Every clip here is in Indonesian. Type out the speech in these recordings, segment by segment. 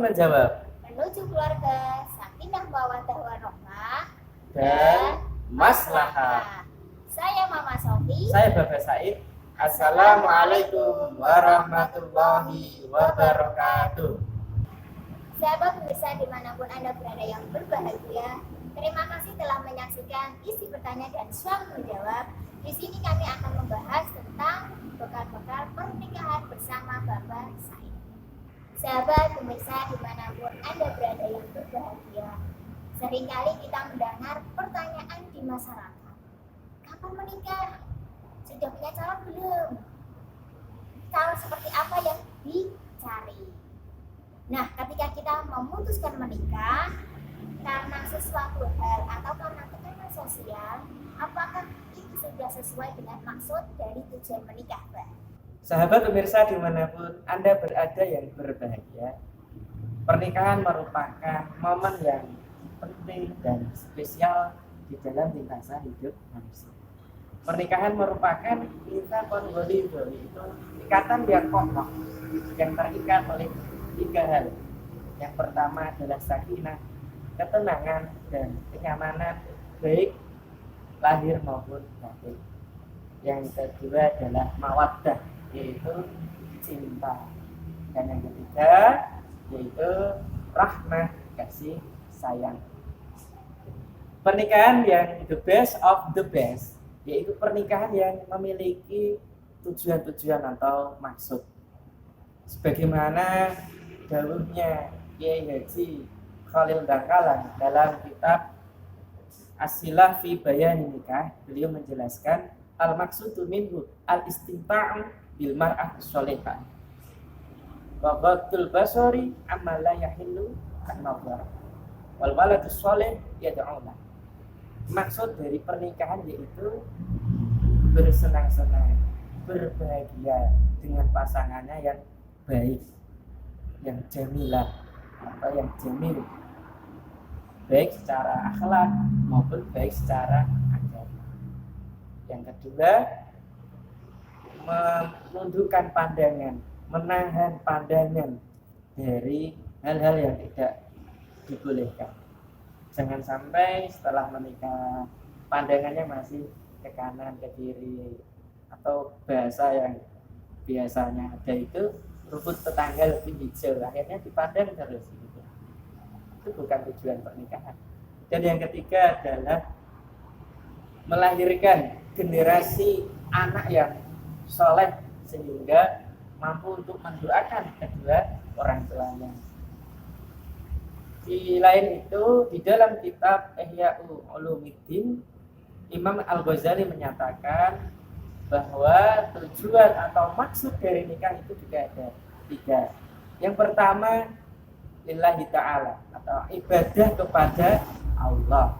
menjawab menuju keluarga sakinah mawaddah warahmah dan maslahah. Saya Mama Sofi. Saya Bapak Said. Assalamualaikum warahmatullahi wabarakatuh. Sahabat pemirsa dimanapun Anda berada yang berbahagia, terima kasih telah menyaksikan isi bertanya dan soal menjawab. Di sini kami akan membahas tentang bekal-bekal pernikahan bersama Bapak Said. Sahabat pemirsa dimanapun Anda berada yang berbahagia, seringkali kita mendengar pertanyaan di masyarakat. Kapan menikah? Sudah punya calon belum? Calon seperti apa yang dicari? Nah, ketika kita memutuskan menikah karena sesuatu hal atau karena tekanan sosial, apakah itu sudah sesuai dengan maksud dari tujuan menikah, Pak? Sahabat pemirsa dimanapun Anda berada yang berbahagia, pernikahan merupakan momen yang penting dan spesial di dalam lintasan hidup manusia. Pernikahan merupakan ikatan wali, itu ikatan yang kokoh yang terikat oleh tiga hal. Yang pertama adalah sakinah, ketenangan dan kenyamanan baik lahir maupun batin. Yang kedua adalah mawaddah, yaitu cinta. Dan yang ketiga yaitu rahmah, kasih sayang. Pernikahan yang the best of the best, yaitu pernikahan yang memiliki tujuan-tujuan atau maksud. Sebagaimana dawuhnya Kiai Haji Khalil Bangkalan dalam kitab As-Silah fi Bayan Nikah, beliau menjelaskan al-maksudu minhu al-istimta'u bil mar'ah sholihah wa ghadul basari amma la yahillu an-nadhar wal waladus sholih yad'una. Maksud dari pernikahan yaitu bersenang-senang, berbahagia dengan pasangannya yang baik, yang jamilah atau yang jamil, baik secara akhlak maupun baik secara agama. Yang kedua, menundukkan pandangan, menahan pandangan dari hal-hal yang tidak dibolehkan. Jangan sampai setelah menikah pandangannya masih ke kanan, ke kiri, atau bahasa yang biasanya ada itu rumput tetangga lebih hijau, akhirnya dipandang terus gitu. Itu bukan tujuan pernikahan. Dan yang ketiga adalah melahirkan generasi anak yang soleh sehingga mampu untuk mendoakan kedua orang tuanya. Di lain itu, di dalam kitab Ihya Ulumuddin, Imam Al-Ghazali menyatakan bahwa tujuan atau maksud dari nikah itu juga ada tiga. Yang pertama, lillahi ta'ala atau ibadah kepada Allah.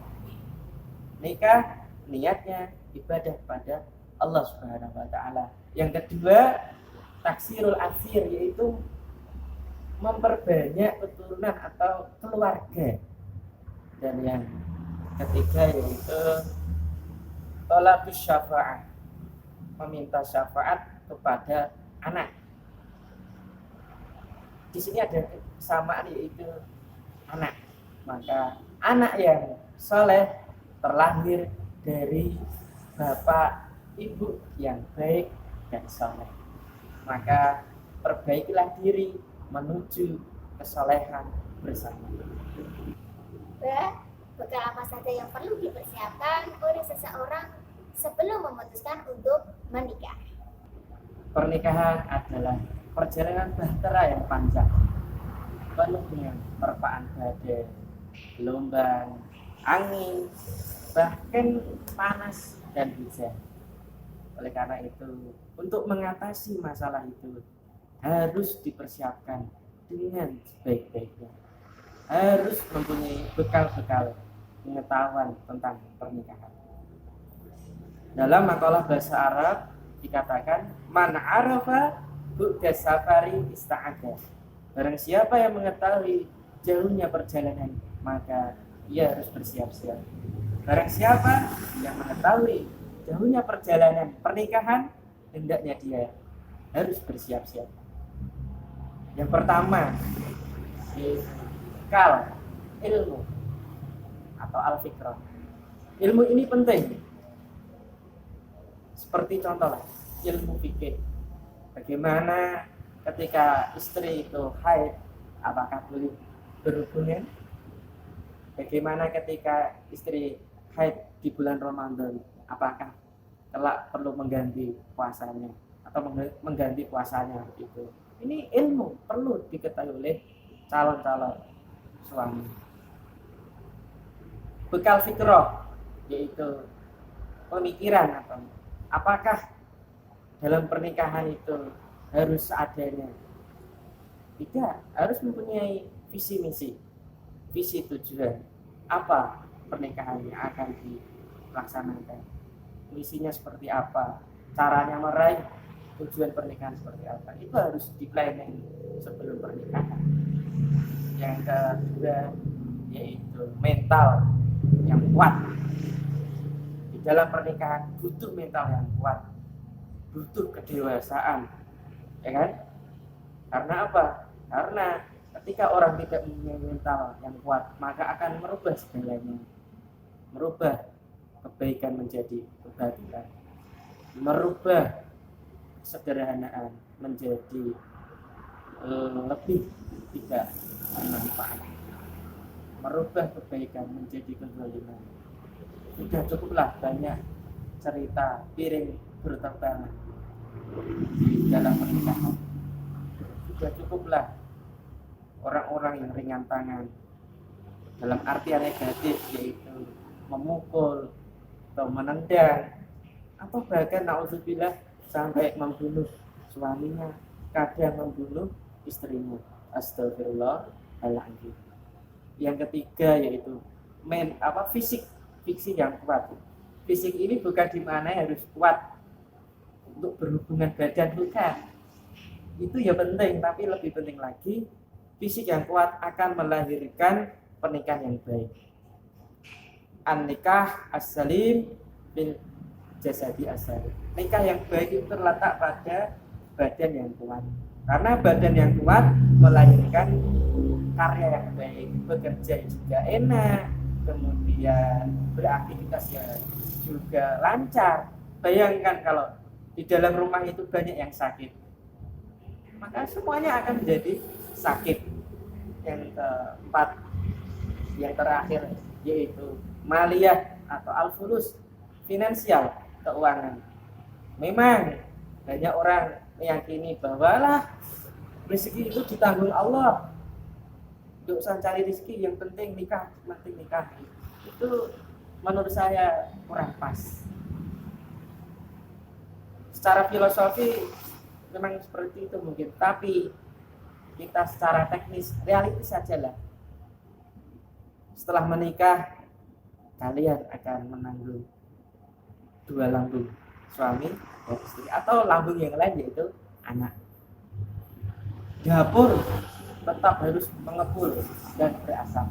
Nikah niatnya ibadah kepada Allah Subhanahu wa ta'ala. Yang kedua, taksirul asir, yaitu memperbanyak keturunan atau keluarga. Dan yang ketiga yaitu thalabus syafa'ah, meminta syafaat kepada anak. Di sini ada kesamaan yaitu anak. Maka anak yang soleh terlahir dari bapak ibu yang baik dan soleh. Maka perbaikilah diri menuju kesolehan bersama. Bekal apa saja yang perlu dipersiapkan oleh seseorang sebelum memutuskan untuk menikah? Pernikahan adalah perjalanan bahtera yang panjang, penuh dengan terpaan badai, gelombang, angin, bahkan panas dan hujan. Oleh karena itu, untuk mengatasi masalah itu harus dipersiapkan dengan sebaik-baiknya. Harus mempunyai bekal-bekal pengetahuan tentang pernikahan. Dalam makalah bahasa Arab dikatakan man arafa bu'da safari ista'ada. Barang siapa yang mengetahui jauhnya perjalanan, maka ia harus bersiap-siap. Barang siapa yang mengetahui jauhnya perjalanan pernikahan, hendaknya dia harus bersiap-siap. Yang pertama, Kal ilmu atau al-fikrah. Ilmu ini penting. Seperti contoh lah, ilmu fikih. Bagaimana ketika istri itu haid, apakah boleh berhubungan? Bagaimana ketika istri haid di bulan Ramadan, apakah kelak perlu mengganti puasanya atau mengganti puasanya gitu. Ini ilmu perlu diketahui oleh calon-calon suami. Bekal fikroh yaitu pemikiran atau apakah dalam pernikahan itu harus seadanya? Tidak, harus mempunyai visi misi, visi tujuan. Apa pernikahan yang akan dilaksanakan? Misinya seperti apa? Caranya meraih tujuan pernikahan seperti apa? Itu harus di-planning sebelum pernikahan. Yang kedua yaitu mental yang kuat. Di dalam pernikahan butuh mental yang kuat, butuh kedewasaan, ya kan? Karena apa? Karena ketika orang tidak mempunyai mental yang kuat, maka akan merubah segalanya, merubah kebaikan menjadi kebatilan, merubah kesederhanaan menjadi lebih tidak bermanfaat, merubah kebaikan menjadi kezaliman. Sudah cukuplah banyak cerita piring berterbangan di dalam pernikahan. Sudah cukuplah orang-orang yang ringan tangan dalam artian negatif, yaitu memukul atau menendang atau bahkan naudzubillah sampai membunuh suaminya, kadang membunuh istrinya. Astagfirullahaladzim. Yang ketiga yaitu fisik yang kuat. Fisik ini bukan dimana harus kuat untuk berhubungan badan, bukan. Itu ya penting, tapi lebih penting lagi fisik yang kuat akan melahirkan pernikahan yang baik. An-nikah as-salim bil jasadi as-salim. Nikah yang baik itu terletak pada badan yang kuat. Karena badan yang kuat melahirkan karya yang baik, bekerja juga enak, kemudian beraktivitas juga lancar. Bayangkan kalau di dalam rumah itu banyak yang sakit, maka semuanya akan menjadi sakit. Yang keempat, yang terakhir yaitu maliyah atau al-fulus, finansial, keuangan. Memang banyak orang meyakini bahwa rezeki itu ditanggung Allah. Tidak usah cari rezeki, yang penting nikah, itu menurut saya kurang pas. Secara filosofi memang seperti itu mungkin, tapi kita secara teknis realistis sajalah. Setelah menikah kalian akan menanggung dua lambung, suami dan istri, atau lambung yang lain yaitu anak. Dapur tetap harus mengepul dan berasap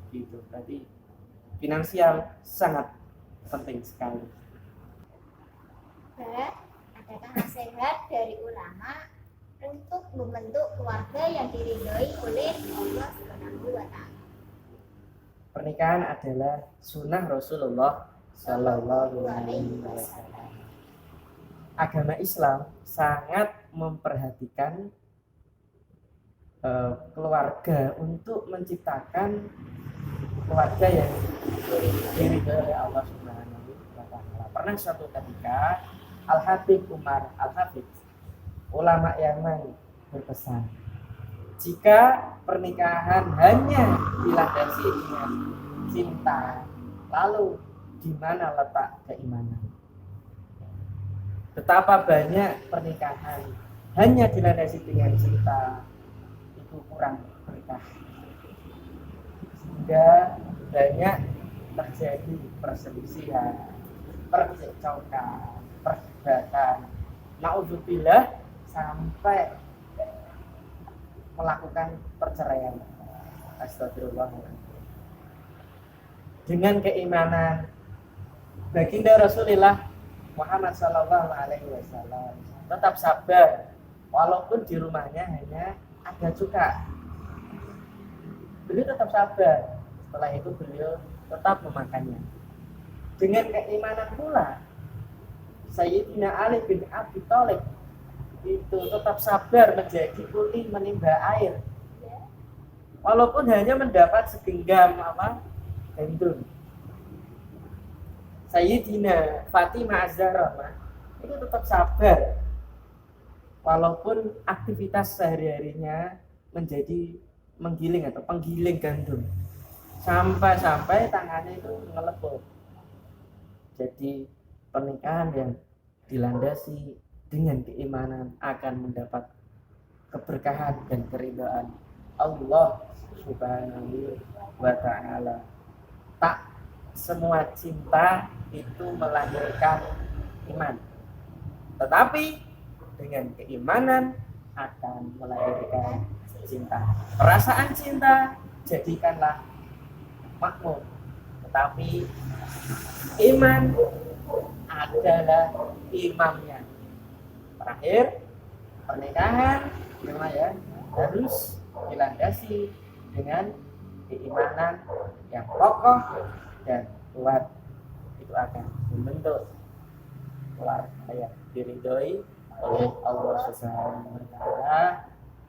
gitu. Berarti finansial sangat penting sekali. Adakah nasihat dari ulama untuk membentuk keluarga yang diridhoi oleh Allah Subhanahu wa Ta'ala? Pernikahan adalah sunnah Rasulullah Sallallahu Alaihi Wasallam. Agama Islam sangat memperhatikan keluarga untuk menciptakan keluarga yang diridhoi oleh Allah Subhanahu wa Ta'ala. Pernah suatu ketika Al-Habib Umar Al-Habib, ulama Yaman, berpesan, jika pernikahan hanya dilandasi dengan cinta, lalu di mana letak keimanan? Betapa banyak pernikahan hanya dilandasi dengan cinta, itu kurang berkah, sehingga banyak terjadi perselisihan, percekcokan, perdebatan, naudzubillah, sampai melakukan perceraian. Astagfirullahaladzim. Dengan keimanan baginda Rasulullah Muhammad Sallallahu Alaihi Wasallam, tetap sabar walaupun di rumahnya hanya ada cuka, Beliau tetap sabar. Setelah itu beliau tetap memakannya. Dengan keimanan pula Sayyidina Ali bin Abi Thalib itu tetap sabar menjadi kuli menimba air. Walaupun hanya mendapat segenggam gandum. Sayyidina Fatimah Az-Zahra itu tetap sabar walaupun aktivitas sehari-harinya menjadi menggiling atau penggiling gandum sampai tangannya itu ngelepuk. Jadi pernikahan yang dilandasi dengan keimanan akan mendapat keberkahan dan keridhaan Allah Subhanahu wa ta'ala. Tak semua cinta itu melahirkan iman, tetapi dengan keimanan akan melahirkan cinta. Perasaan cinta jadikanlah makmur, tetapi iman adalah imamnya. Terakhir, pernikahan harus dilandasi dengan keimanan yang kokoh dan kuat. Itu akan membentuk keluarga yang diridhoi oleh Allah Subhanahu wa taala.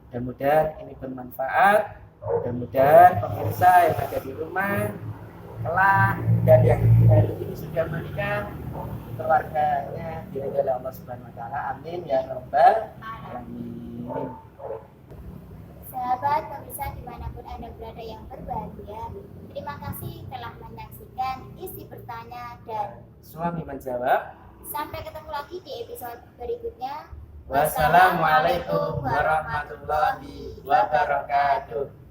Mudah-mudahan ini bermanfaat. Mudah-mudahan pemirsa yang ada di rumah kelak dan yang hari ini sudah menikah keluarganya diridhoi oleh Allah Subhanahu wa taala. Amin ya rabbal alamin. Sahabat pemirsa dimanapun Anda berada yang berbahagia, terima kasih telah menyaksikan isi bertanya dan Suami menjawab. Sampai ketemu lagi di episode berikutnya. Wassalamualaikum warahmatullahi wabarakatuh.